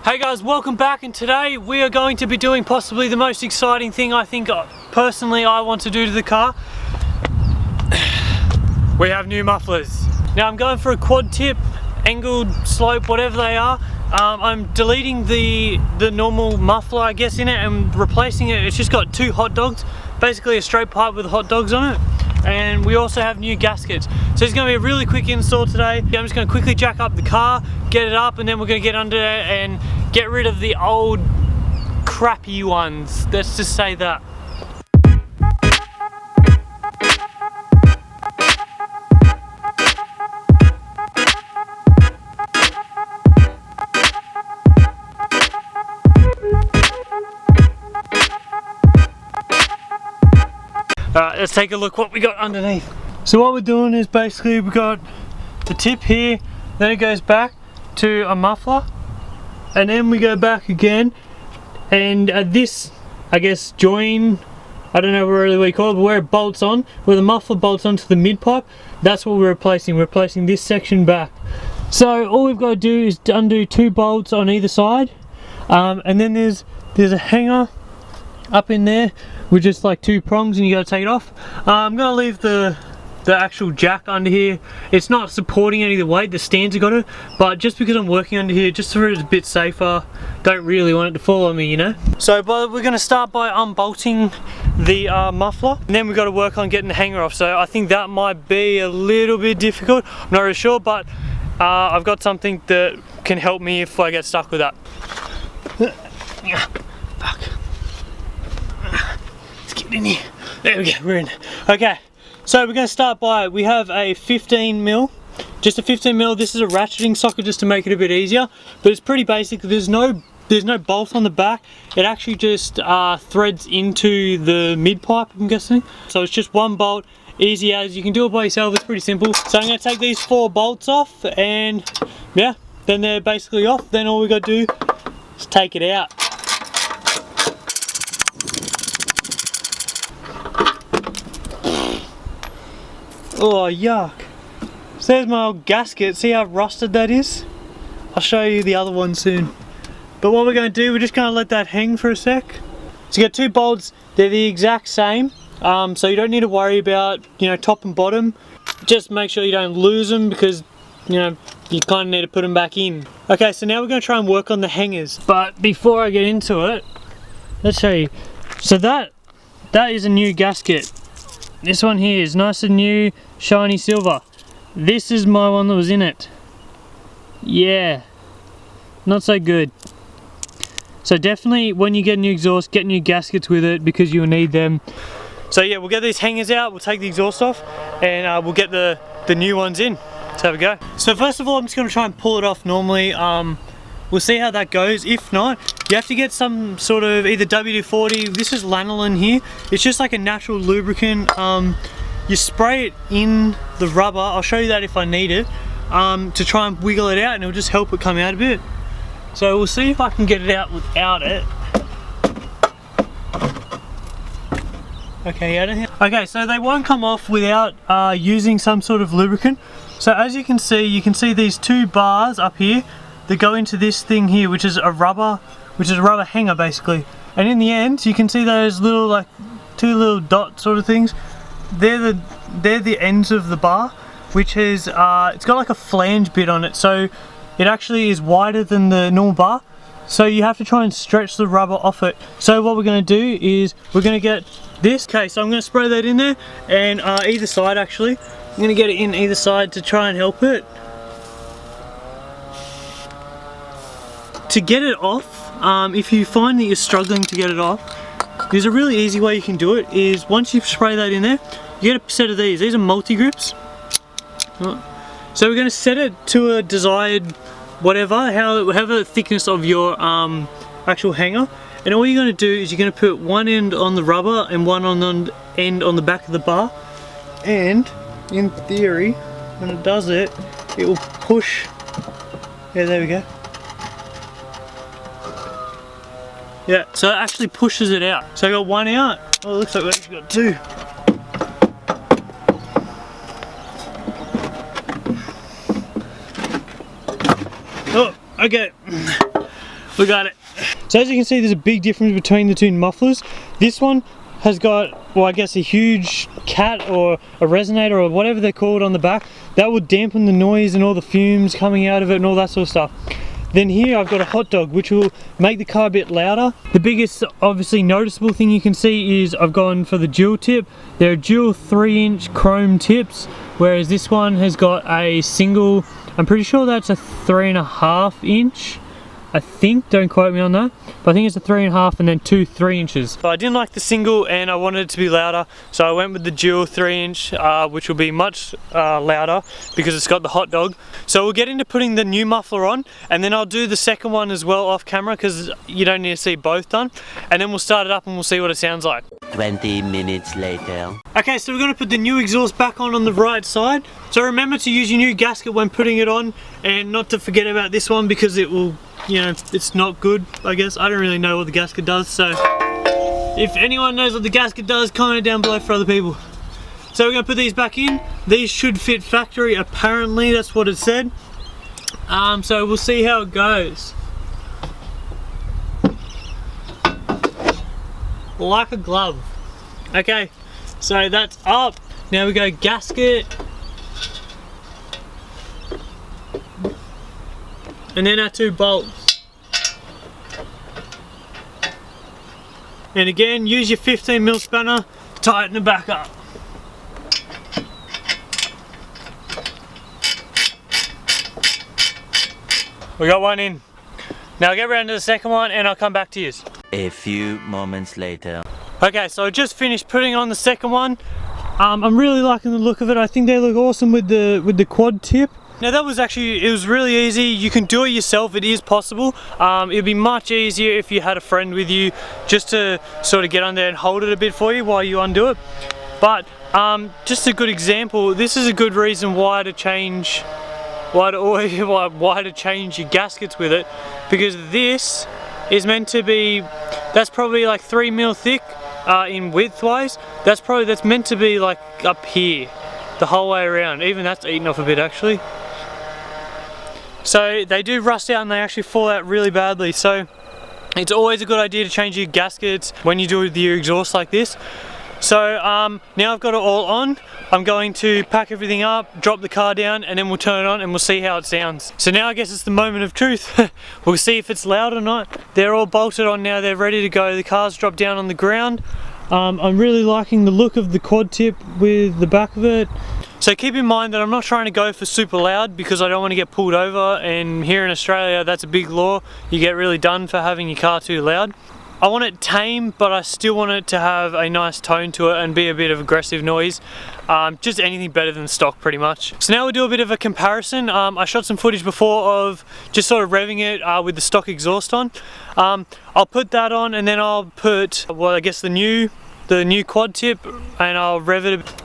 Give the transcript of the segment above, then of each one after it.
Hey guys, welcome back, and today we are going to be doing possibly the most exciting thing I think personally I want to do to the car. We have new mufflers. Now I'm going for a quad tip, angled slope, whatever they are. I'm deleting the normal muffler I guess in it and replacing it. It's just got two hot dogs, basically a straight pipe with hot dogs on it. And we also have new gaskets. So it's going to be a really quick install today. I'm just going to quickly jack up the car, get it up, and then we're going to get under it and get rid of the old crappy ones. Let's just say that. Alright, let's take a look what we got underneath. So what we're doing is basically we got the tip here, then it goes back to a muffler, and then we go back again, and this, I guess, join, I don't know really what you call it, but where it bolts on, where the muffler bolts onto the mid pipe, that's what we're replacing. We're replacing this section back. So all we've got to do is undo two bolts on either side, and then there's a hanger up in there with just like two prongs, and you got to take it off. I'm going to leave the actual jack under here. It's not supporting any of the weight, the stands have got it, but just because I'm working under here, just so it's a bit safer, don't really want it to fall on me, you know. So we're going to start by unbolting the muffler, and then we've got to work on getting the hanger off. So I think that might be a little bit difficult, I'm not really sure, but I've got something that can help me if I get stuck with that. Fuck. Let's get in here. There we go, we're in. Okay. So we're going to start by, we have a 15mm, just a 15mm. This is a ratcheting socket just to make it a bit easier, but it's pretty basic. There's no bolt on the back. It actually just threads into the mid pipe, I'm guessing. So it's just one bolt, easy as. You can do it by yourself, it's pretty simple. So I'm going to take these 4 bolts off, and yeah, then they're basically off. Then all we got to do is take it out. Oh yuck. So there's my old gasket, see how rusted that is? I'll show you the other one soon. But what we're going to do, we're just going to let that hang for a sec. So you got 2 bolts, they're the exact same, so you don't need to worry about, you know, top and bottom. Just make sure you don't lose them, because, you know, you kind of need to put them back in. Okay, so now we're going to try and work on the hangers. But before I get into it, let's show you. So that is a new gasket. This one here is nice and new, shiny silver. This is my one that was in it. Yeah, not so good. So definitely when you get a new exhaust, get new gaskets with it, because you'll need them. So yeah, we'll get these hangers out, we'll take the exhaust off, and we'll get the new ones in. Let's have a go. So first of all, I'm just going to try and pull it off normally. We'll see how that goes. If not, you have to get some sort of either WD-40, this is lanolin here, it's just like a natural lubricant. You spray it in the rubber, I'll show you that if I need it, to try and wiggle it out, and it'll just help it come out a bit. So we'll see if I can get it out without it. Okay, out of here. Okay, so they won't come off without using some sort of lubricant. So as you can see these 2 bars up here that go into this thing here, which is a rubber hanger basically. And in the end, you can see those little, like, 2 little dot sort of things. They're the ends of the bar, which is it's got like a flange bit on it, so it actually is wider than the normal bar. So you have to try and stretch the rubber off it. So what we're going to do is we're going to get this. Okay, so I'm going to spray that in there, and either side actually. I'm going to get it in either side to try and help it. To get it off, if you find that you're struggling to get it off, there's a really easy way you can do it. Is once you spray that in there, you get a set of these are multi-grips. So we're going to set it to a desired whatever, however thickness of your actual hanger, and all you're going to do is you're going to put one end on the rubber and one on the end on the back of the bar, and in theory when it does it, it will push. Yeah, there we go. Yeah, so it actually pushes it out. So I got one out. Oh, it looks like we actually got 2. Oh, okay. We got it. So as you can see, there's a big difference between the two mufflers. This one has got, well, I guess a huge cat or a resonator or whatever they're called on the back. That will dampen the noise and all the fumes coming out of it and all that sort of stuff. Then here I've got a hot dog, which will make the car a bit louder. The biggest, obviously noticeable thing you can see is I've gone for the dual tip. They're dual 3-inch chrome tips, whereas this one has got a single, I'm pretty sure that's a 3.5-inch. I think, don't quote me on that, but I think it's a 3.5 and then two 3 inches. So I didn't like the single and I wanted it to be louder, so I went with the dual 3-inch, which will be much louder because it's got the hot dog. So we'll get into putting the new muffler on, and then I'll do the second one as well off camera because you don't need to see both done, and then we'll start it up and we'll see what it sounds like. 20 minutes later. Okay, so we're going to put the new exhaust back on the right side. So remember to use your new gasket when putting it on, and not to forget about this one because it will, you know, it's not good, I guess. I don't really know what the gasket does, so if anyone knows what the gasket does, comment it down below for other people. So we're going to put these back in. These should fit factory, apparently, that's what it said. So we'll see how it goes. Like a glove. Okay, so that's up. Now we go gasket. And then our two bolts. And again, use your 15mm spanner to tighten it back up. We got one in. Now I'll get round to the second one and I'll come back to you. A few moments later. Okay, so I just finished putting on the second one. I'm really liking the look of it. I think they look awesome with the quad tip. Now that was actually, it was really easy. You can do it yourself, it is possible. It'd be much easier if you had a friend with you just to sort of get on there and hold it a bit for you while you undo it. But just a good example, this is a good reason why to change, why to change your gaskets with it, because this is meant to be, that's probably like 3mm thick in width wise. That's meant to be like up here the whole way around. Even that's eaten off a bit actually. So they do rust out and they actually fall out really badly. So it's always a good idea to change your gaskets when you do your exhaust like this. So now I've got it all on, I'm going to pack everything up, drop the car down, and then we'll turn it on and we'll see how it sounds. So now I guess it's the moment of truth. We'll see if it's loud or not. They're all bolted on now, they're ready to go. The car's dropped down on the ground. I'm really liking the look of the quad tip with the back of it. So keep in mind that I'm not trying to go for super loud because I don't want to get pulled over, and here in Australia that's a big law. You get really done for having your car too loud. I want it tame, but I still want it to have a nice tone to it and be a bit of aggressive noise. Just anything better than stock pretty much. So now we'll do a bit of a comparison. I shot some footage before of just sort of revving it with the stock exhaust on. I'll put that on and then I'll put, well, I guess the new quad tip, and I'll rev it a bit.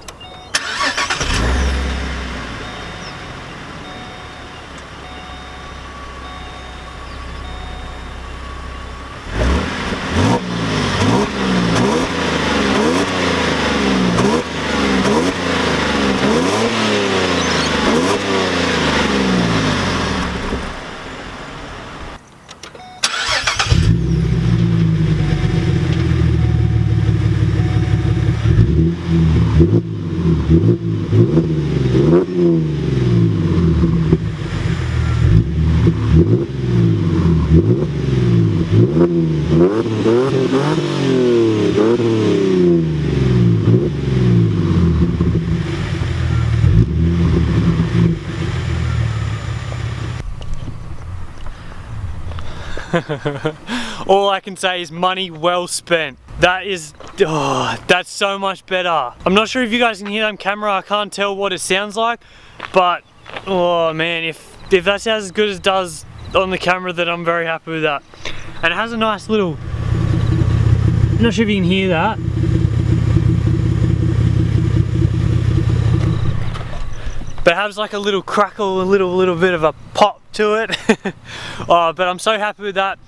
All I can say is money well spent. That is, oh, that's so much better. I'm not sure if you guys can hear that on camera. I can't tell what it sounds like, but oh man, if that sounds as good as it does on the camera, then I'm very happy with that. And it has a nice little, I'm not sure if you can hear that. But it has like a little crackle, a little bit of a pop to it. Oh, but I'm so happy with that.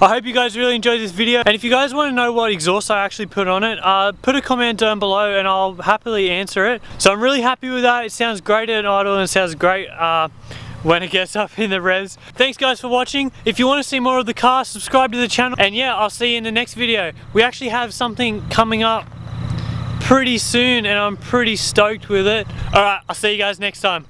I hope you guys really enjoyed this video, and if you guys want to know what exhaust I actually put on it, put a comment down below and I'll happily answer it. So I'm really happy with that. It sounds great at idle and it sounds great when it gets up in the res. Thanks guys for watching. If you want to see more of the car, subscribe to the channel. And yeah, I'll see you in the next video. We actually have something coming up pretty soon and I'm pretty stoked with it. Alright, I'll see you guys next time.